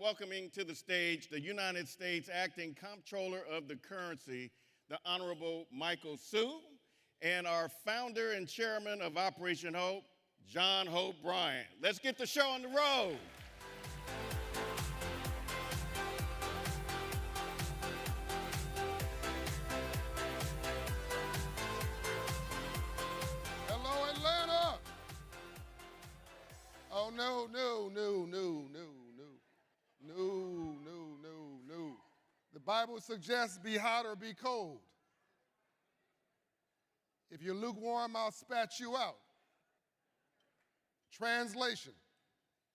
welcoming to the stage the United States Acting Comptroller of the Currency, the Honorable Michael Hsu, and our founder and chairman of Operation Hope, John Hope Bryant. Let's get the show on the road. Hello, Atlanta. Oh, no. The Bible suggests be hot or be cold. If you're lukewarm, I'll spat you out. Translation,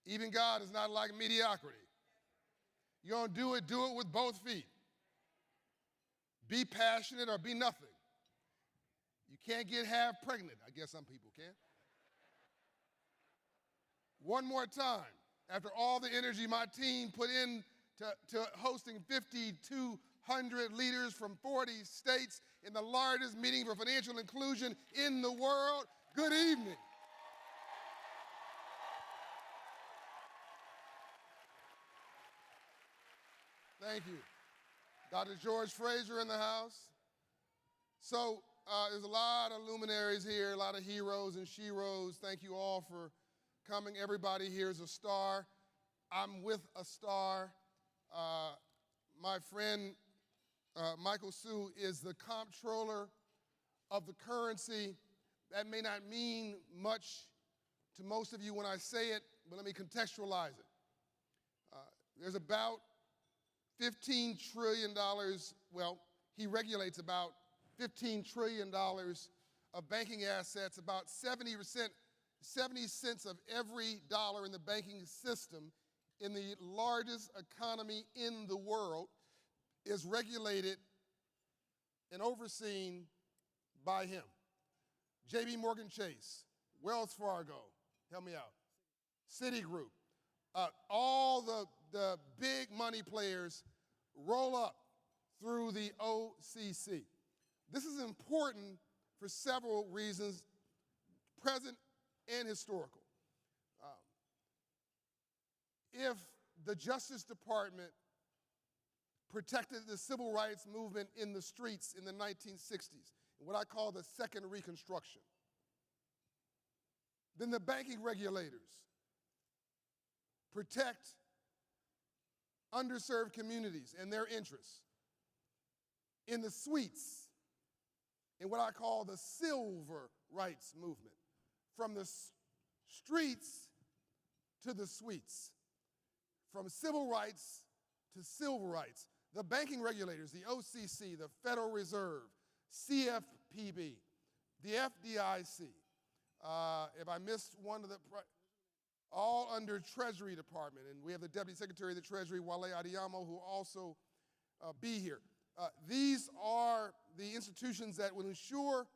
even God is not like mediocrity. You don't do it with both feet. Be passionate or be nothing. You can't get half pregnant. I guess some people can. One more time, after all the energy my team put in to hosting 5,200 leaders from 40 states in the largest meeting for financial inclusion in the world, good evening. Thank you. Dr. George Fraser in the house. So there's a lot of luminaries here, a lot of heroes and sheroes. Thank you all for coming. Everybody here is a star. I'm with a star. My friend Michael Hsu is the comptroller of the currency. That may not mean much to most of you when I say it, but let me contextualize it. There's about $15 trillion, well, he regulates about $15 trillion of banking assets. About 70 cents of every dollar in the banking system in the largest economy in the world is regulated and overseen by him. JP Morgan Chase, Wells Fargo, help me out, Citigroup, all the big money players roll up through the OCC. This is important for several reasons, present and historical. If the Justice Department protected the civil rights movement in the streets in the 1960s, what I call the Second Reconstruction, then the banking regulators protect underserved communities and their interests in the suites, in what I call the civil rights movement, from the streets to the suites, from civil rights to civil rights. The banking regulators, the OCC, the Federal Reserve, CFPB, the FDIC, if I missed one of the, all under Treasury Department, and we have the Deputy Secretary of the Treasury, Wale Adeyemo, who will also be here. These are the institutions that will ensure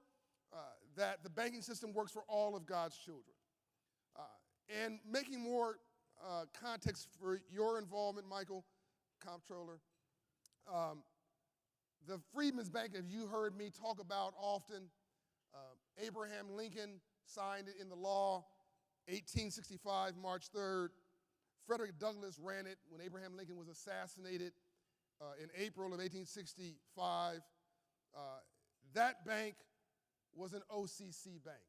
that the banking system works for all of God's children. And making more context for your involvement, Michael, Comptroller, the Freedmen's Bank, as you heard me talk about often, Abraham Lincoln signed it in the law, 1865, March 3rd. Frederick Douglass ran it when Abraham Lincoln was assassinated in April of 1865. That bank was an OCC bank.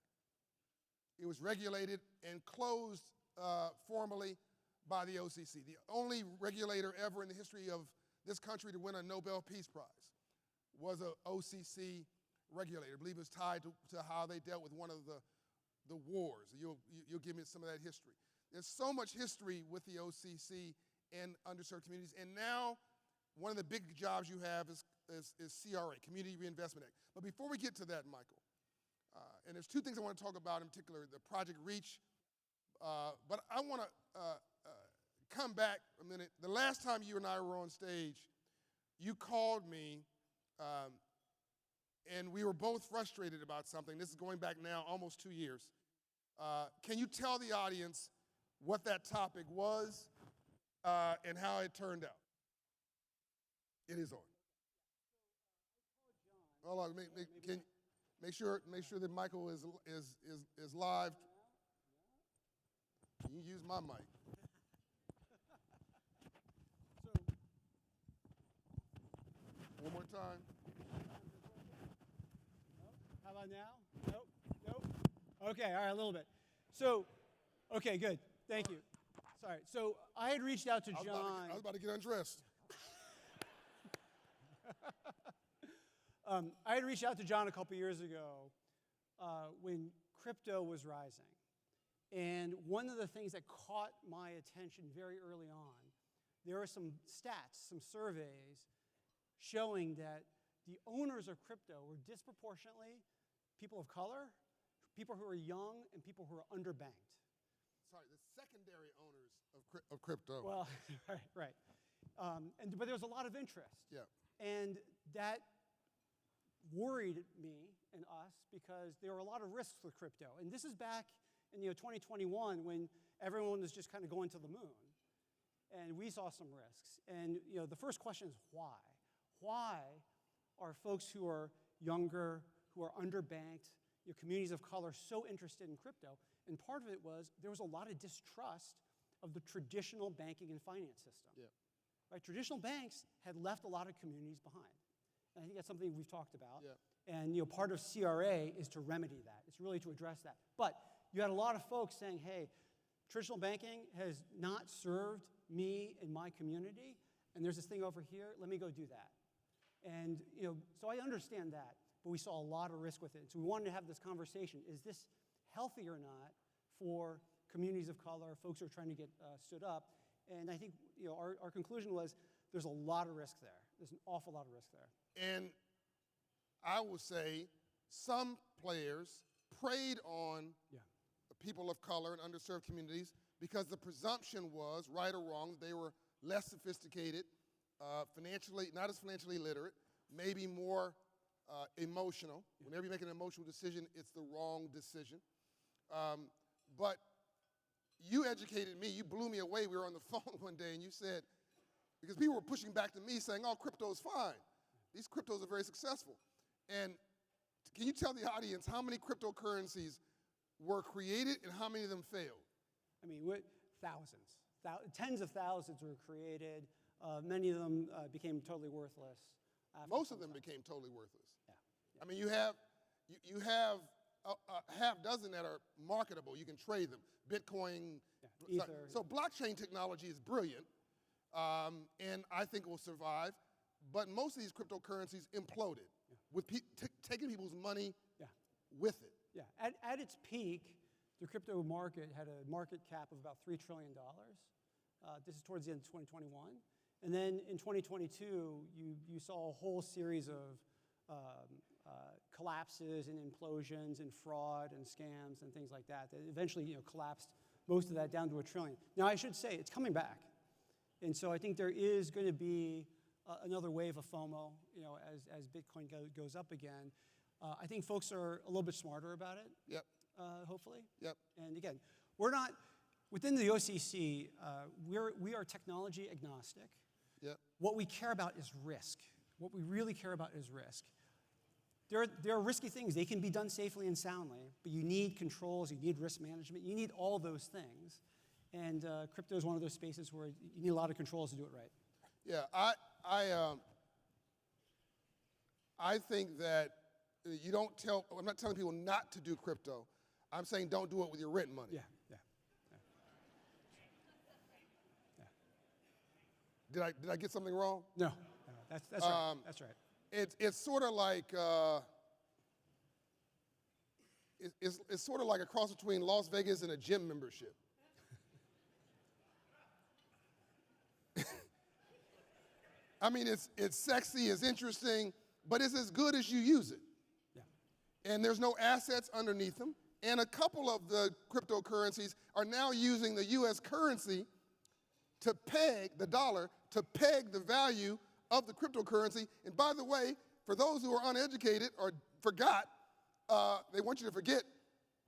It was regulated and closed formally by the OCC, the only regulator ever in the history of this country to win a Nobel Peace Prize was an OCC regulator. I believe it was tied to how they dealt with one of the wars. You'll give me some of that history. There's so much history with the OCC and underserved communities, and now one of the big jobs you have is CRA, Community Reinvestment Act. But before we get to that, Michael, and there's two things I want to talk about in particular, the Project Reach, but I want to come back a minute. The last time you and I were on stage, you called me, and we were both frustrated about something. This is going back now almost 2 years. Can you tell the audience what that topic was and how it turned out? It is on. Hold on, make sure that Michael is live. You use my mic. time. How about now? Nope. Nope. Okay, all right, a little bit. So, okay, good. Thank you. Sorry. So I had reached out to John. I was about to get undressed. I had reached out to John a couple years ago when crypto was rising. And one of the things that caught my attention very early on, there were some stats, some surveys showing that the owners of crypto were disproportionately people of color, people who are young, and people who are underbanked. Sorry, the secondary owners of crypto. Well, right. But there was a lot of interest. Yeah. And that worried me and us because there were a lot of risks with crypto. And this is back in 2021 when everyone was just kind of going to the moon. And we saw some risks. And the first question is why? Why are folks who are younger, who are underbanked, communities of color so interested in crypto? And part of it was there was a lot of distrust of the traditional banking and finance system. Yeah. Right? Traditional banks had left a lot of communities behind. And I think that's something we've talked about. Yeah. And part of CRA is to remedy that. It's really to address that. But you had a lot of folks saying, hey, traditional banking has not served me and my community, and there's this thing over here, let me go do that. And so I understand that, but we saw a lot of risk with it. So we wanted to have this conversation. Is this healthy or not for communities of color, folks who are trying to get stood up? And I think our conclusion was there's a lot of risk there. There's an awful lot of risk there. And I would say some players preyed on people of color and underserved communities because the presumption was, right or wrong, that they were less sophisticated, not as financially literate, maybe more emotional. Whenever you make an emotional decision, it's the wrong decision. But you educated me. You blew me away. We were on the phone one day, and you said, because people were pushing back to me saying, oh, crypto is fine. These cryptos are very successful. And can you tell the audience how many cryptocurrencies were created and how many of them failed? I mean, thousands. Tens of thousands were created. Many of them became totally worthless. Most of them became totally worthless. Yeah. I mean, you have a half dozen that are marketable. You can trade them. Bitcoin. Yeah. Ether. So blockchain technology is brilliant, and I think it will survive. But most of these cryptocurrencies imploded with taking people's money with it. Yeah. At its peak, the crypto market had a market cap of about $3 trillion. This is towards the end of 2021. And then in 2022, you saw a whole series of collapses and implosions and fraud and scams and things like that eventually collapsed most of that down to $1 trillion. Now, I should say, it's coming back. And so I think there is going to be another wave of FOMO as Bitcoin goes up again. I think folks are a little bit smarter about it. Yep. Hopefully. Yep. And again, we're not, within the OCC, we are technology agnostic. Yep. What we care about is risk. What we really care about is risk. There are risky things. They can be done safely and soundly, but you need controls, you need risk management, you need all those things. And crypto is one of those spaces where you need a lot of controls to do it right. Yeah, I think that you don't tell, I'm not telling people not to do crypto. I'm saying don't do it with your rent money. Yeah. Did I get something wrong? No, that's right. That's right. It's sort of like it's sort of like a cross between Las Vegas and a gym membership. I mean, it's sexy, it's interesting, but it's as good as you use it. Yeah. And there's no assets underneath them. And a couple of the cryptocurrencies are now using the U.S. currency to peg the dollar, to peg the value of the cryptocurrency. And by the way, for those who are uneducated or forgot, they want you to forget,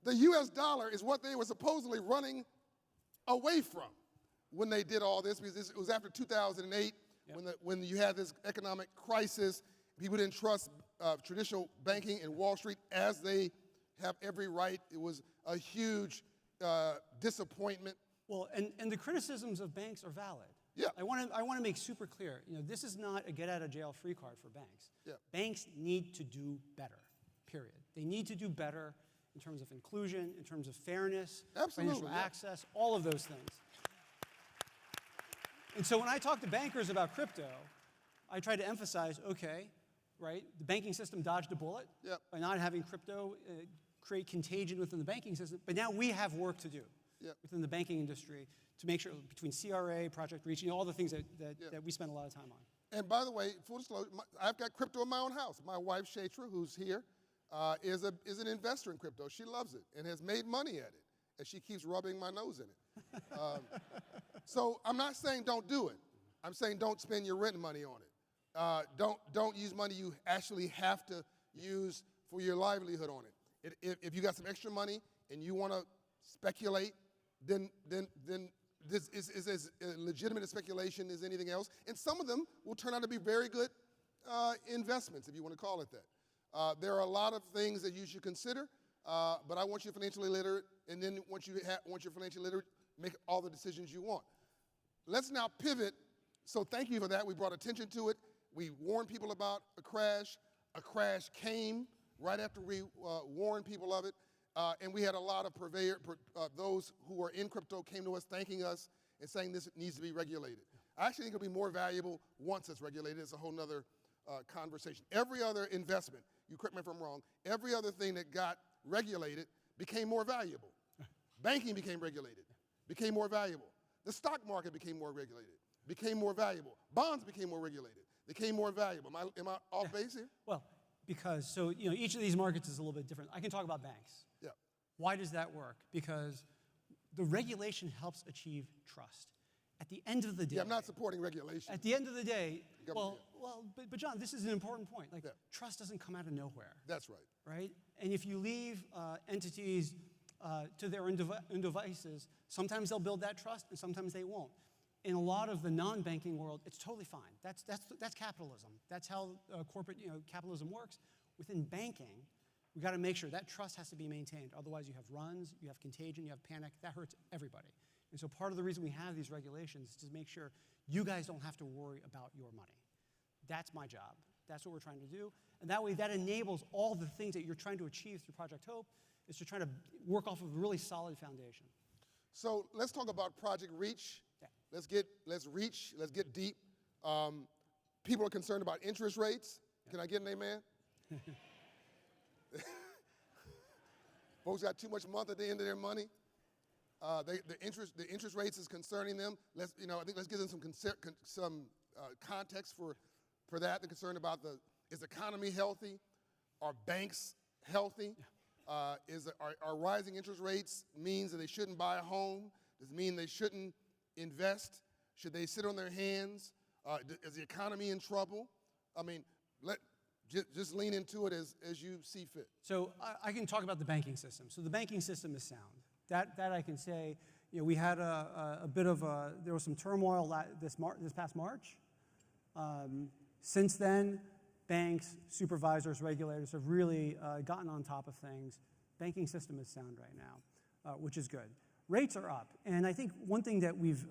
the U.S. dollar is what they were supposedly running away from when they did all this, because it was after 2008 when you had this economic crisis. People didn't trust traditional banking and Wall Street as they have every right. It was a huge disappointment. Well, and the criticisms of banks are valid. Yeah. I want to make super clear, this is not a get-out-of-jail-free card for banks. Yeah. Banks need to do better, period. They need to do better in terms of inclusion, in terms of fairness, Absolutely, financial yeah. access, all of those things. And so when I talk to bankers about crypto, I try to emphasize, okay, right, the banking system dodged a bullet Yep. by not having crypto create contagion within the banking system, but now we have work to do Yep. within the banking industry to make sure, between CRA, Project Reach, all the things that we spend a lot of time on. And by the way, full disclosure, I've got crypto in my own house. My wife, Shatra, who's here, is an investor in crypto. She loves it and has made money at it, and she keeps rubbing my nose in it. So I'm not saying don't do it. I'm saying don't spend your rent money on it. Don't use money you actually have to use for your livelihood on it. If you got some extra money and you want to speculate, then this is as legitimate a speculation as anything else. And some of them will turn out to be very good investments, if you want to call it that. There are a lot of things that you should consider, but I want you financially literate, and then once you're financially literate, make all the decisions you want. Let's now pivot. So thank you for that. We brought attention to it. We warned people about a crash. A crash came right after we warned people of it. And we had a lot of those who were in crypto came to us thanking us and saying this needs to be regulated. I actually think it'll be more valuable once it's regulated. It's a whole nother conversation. Every other investment, you correct me if I'm wrong, every other thing that got regulated became more valuable. Banking became regulated, became more valuable. The stock market became more regulated, became more valuable. Bonds became more regulated, became more valuable. Am I off base here? Well, because, so, each of these markets is a little bit different. I can talk about banks. Yeah. Why does that work? Because the regulation helps achieve trust. At the end of the day. Yeah, I'm not supporting regulation. At the end of the day, Government, but John, this is an important point. Like, Yeah. trust doesn't come out of nowhere, That's right. right? And if you leave entities to their own devices, sometimes they'll build that trust and sometimes they won't. In a lot of the non-banking world, it's totally fine. That's capitalism. That's how corporate capitalism works. Within banking, we got to make sure that trust has to be maintained. Otherwise, you have runs, you have contagion, you have panic. That hurts everybody. And so part of the reason we have these regulations is to make sure you guys don't have to worry about your money. That's my job. That's what we're trying to do. And that way, that enables all the things that you're trying to achieve through Project Hope, is to try to work off of a really solid foundation. So let's talk about Project Reach. Yeah. Let's get deep. People are concerned about interest rates. Can I get an amen? Folks got too much month at the end of their money. The interest rates is concerning them. I think let's give them some context for that. They're concerned about is the economy healthy? Are banks healthy? Are rising interest rates means that they shouldn't buy a home? Does it mean they shouldn't invest? Should they sit on their hands? Is the economy in trouble? I mean, just lean into it as you see fit. So I can talk about the banking system. So the banking system is sound. That I can say. We had a bit of there was some turmoil this past March. Since then, banks, supervisors, regulators have really gotten on top of things. Banking system is sound right now, which is good. Rates are up, and I think one thing that we've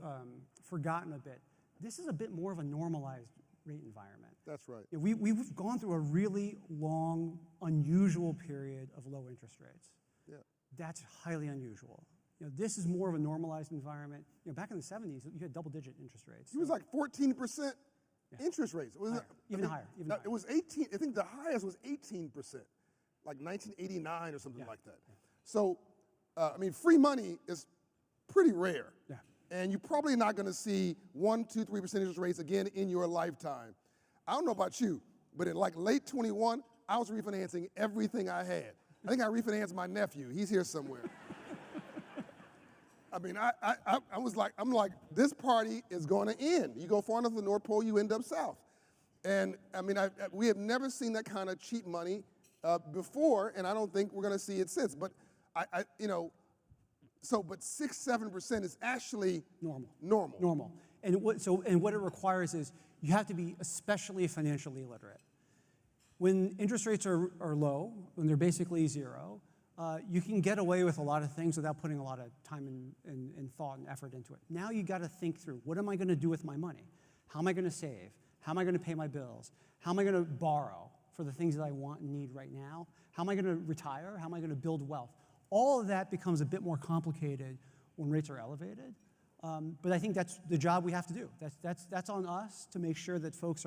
forgotten a bit, this is a bit more of a normalized rate environment. That's right. We've gone through a really long, unusual period of low interest rates. Yeah. That's highly unusual. This is more of a normalized environment. Back in the 70s, you had double-digit interest rates. It was like 14% interest rates. Even higher. It was 18. I think the highest was 18%, like 1989 or something like that. Yeah. So, free money is pretty rare. Yeah. And you're probably not going to see 1, 2, 3% interest rates again in your lifetime. I don't know about you, but in like late 21, I was refinancing everything I had. I think I refinanced my nephew. He's here somewhere. I'm like, this party is going to end. You go far enough to the North Pole, you end up south. And we have never seen that kind of cheap money before, and I don't think we're going to see it since. But but 6-7% is actually normal. And what it requires is you have to be especially financially literate. When interest rates are low, when they're basically zero, you can get away with a lot of things without putting a lot of time and thought and effort into it. Now you got to think through, what am I going to do with my money? How am I going to save? How am I going to pay my bills? How am I going to borrow for the things that I want and need right now? How am I going to retire? How am I going to build wealth? All of that becomes a bit more complicated when rates are elevated. But I think that's the job we have to do. That's on us to make sure that folks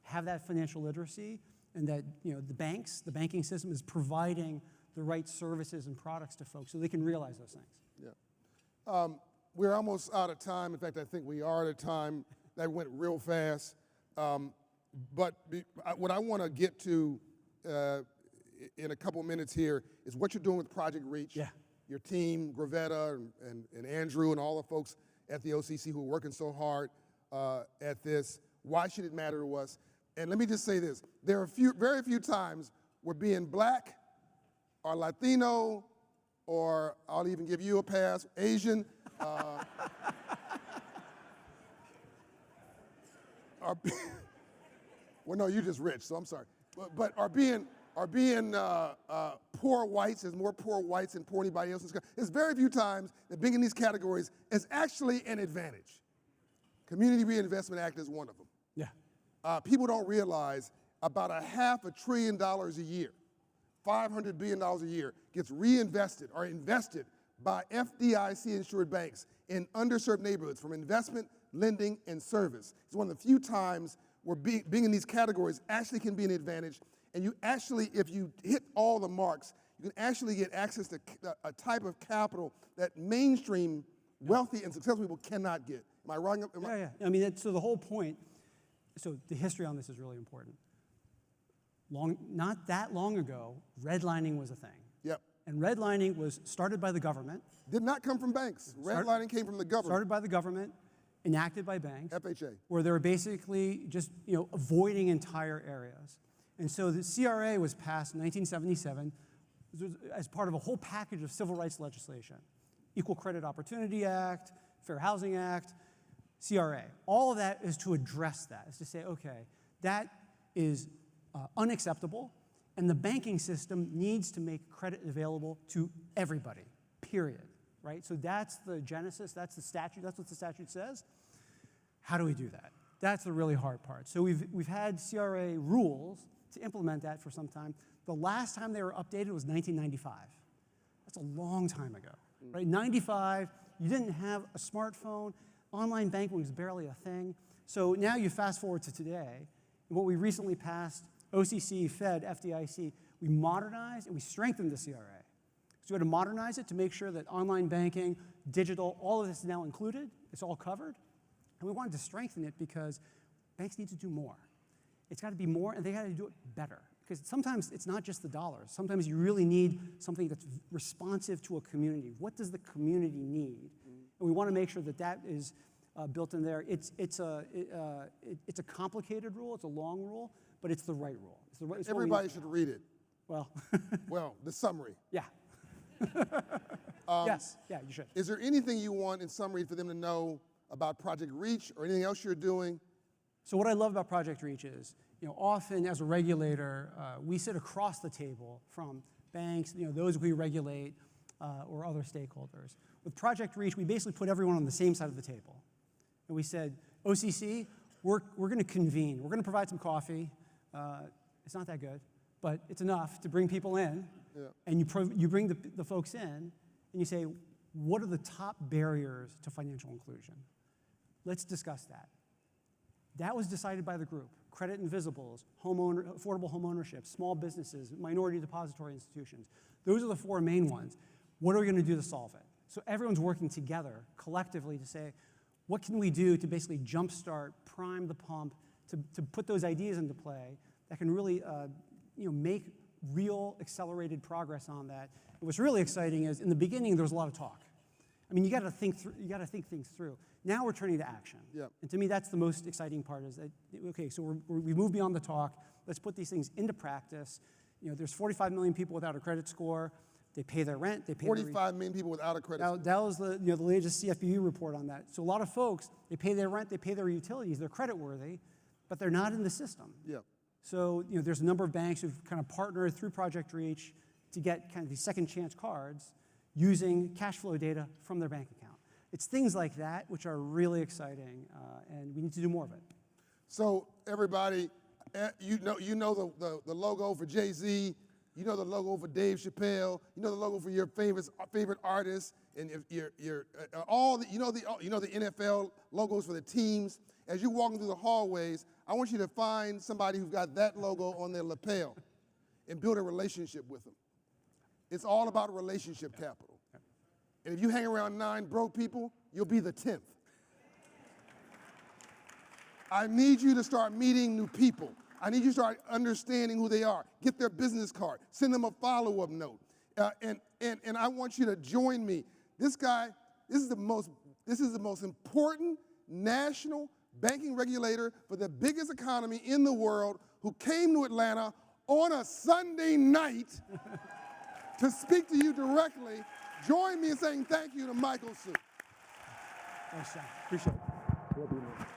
have that financial literacy, and that the banking system is providing the right services and products to folks so they can realize those things. Yeah. We're almost out of time. In fact, I think we are out of time. That went real fast. What I want to get to in a couple minutes here is what you're doing with Project Reach. Yeah. Your team, Gravetta and Andrew and all the folks at the OCC who are working so hard at this. Why should it matter to us? And let me just say this. There are very few times where being black or Latino, or I'll even give you a pass, Asian, well, no, you're just rich, so I'm sorry. But are being poor whites, there's more poor whites than poor anybody else. There's very few times that being in these categories is actually an advantage. Community Reinvestment Act is one of them. Yeah. People don't realize about $500 billion a year, $500 billion a year gets reinvested or invested by FDIC-insured banks in underserved neighborhoods from investment, lending, and service. It's one of the few times where being in these categories actually can be an advantage. And you actually, if you hit all the marks, you can actually get access to a type of capital that mainstream wealthy and successful people cannot get. Am I wrong? Yeah. I mean, so the whole point, so the history on this is really important. Not that long ago, redlining was a thing. Yep. And redlining was started by the government. Did not come from banks. Redlining came from the government. Started by the government, enacted by banks. FHA. Where they were basically just avoiding entire areas. And so the CRA was passed in 1977 as part of a whole package of civil rights legislation. Equal Credit Opportunity Act, Fair Housing Act, CRA. All of that is to address that, is to say, okay, that is unacceptable, and the banking system needs to make credit available to everybody, period, right? So that's the genesis, that's the statute, that's what the statute says. How do we do that? That's the really hard part. So we've had CRA rules to implement that for some time. The last time they were updated was 1995. That's a long time ago, right? 95, you didn't have a smartphone, online banking was barely a thing. So now you fast forward to today, and what we recently passed, OCC, Fed, FDIC, we modernized and we strengthened the CRA. So we had to modernize it to make sure that online banking, digital, all of this is now included, it's all covered. And we wanted to strengthen it because banks need to do more. It's got to be more, and they got to do it better. Because sometimes it's not just the dollars. Sometimes you really need something that's responsive to a community. What does the community need? And we want to make sure that that is built in there. It's a complicated rule. It's a long rule, but it's the right rule. It's Everybody should read it. Well, well, the summary. Yeah. Yes, yeah, you should. Is there anything you want in summary for them to know about Project Reach or anything else you're doing? So what I love about Project Reach is, often as a regulator, we sit across the table from banks, those we regulate, or other stakeholders. With Project Reach, we basically put everyone on the same side of the table. And we said, OCC, we're going to convene. We're going to provide some coffee. It's not that good, but it's enough to bring people in. Yeah. And you bring the folks in, and you say, what are the top barriers to financial inclusion? Let's discuss that. That was decided by the group. Credit Invisibles, affordable home ownership, small businesses, minority depository institutions. Those are the four main ones. What are we going to do to solve it? So everyone's working together collectively to say, what can we do to basically jumpstart, prime the pump, to put those ideas into play that can really make real accelerated progress on that. And what's really exciting is in the beginning there was a lot of talk. I mean, you got to think things through. Now we're turning to action. Yep. And to me, that's the most exciting part is that, okay, so we move beyond the talk. Let's put these things into practice. There's 45 million people without a credit score. They pay their rent. They pay 45 million people without a credit score. That was the latest CFPB report on that. So a lot of folks, they pay their rent, they pay their utilities, they're credit worthy, but they're not in the system. Yeah. So there's a number of banks who've kind of partnered through Project Reach to get kind of these second chance cards using cash flow data from their bank account. It's things like that which are really exciting, and we need to do more of it. So everybody, you know the logo for Jay-Z, you know the logo for Dave Chappelle, you know the logo for your favorite artists, and if you know the NFL logos for the teams. As you're walking through the hallways, I want you to find somebody who's got that logo on their lapel and build a relationship with them. It's all about relationship capital. And if you hang around 9 broke people, you'll be the 10th. I need you to start meeting new people. I need you to start understanding who they are. Get their business card. Send them a follow-up note. And I want you to join me. This is the most important national banking regulator for the biggest economy in the world who came to Atlanta on a Sunday night to speak to you directly. Join me in saying thank you to Michael Hsu. Thanks, John. Appreciate it.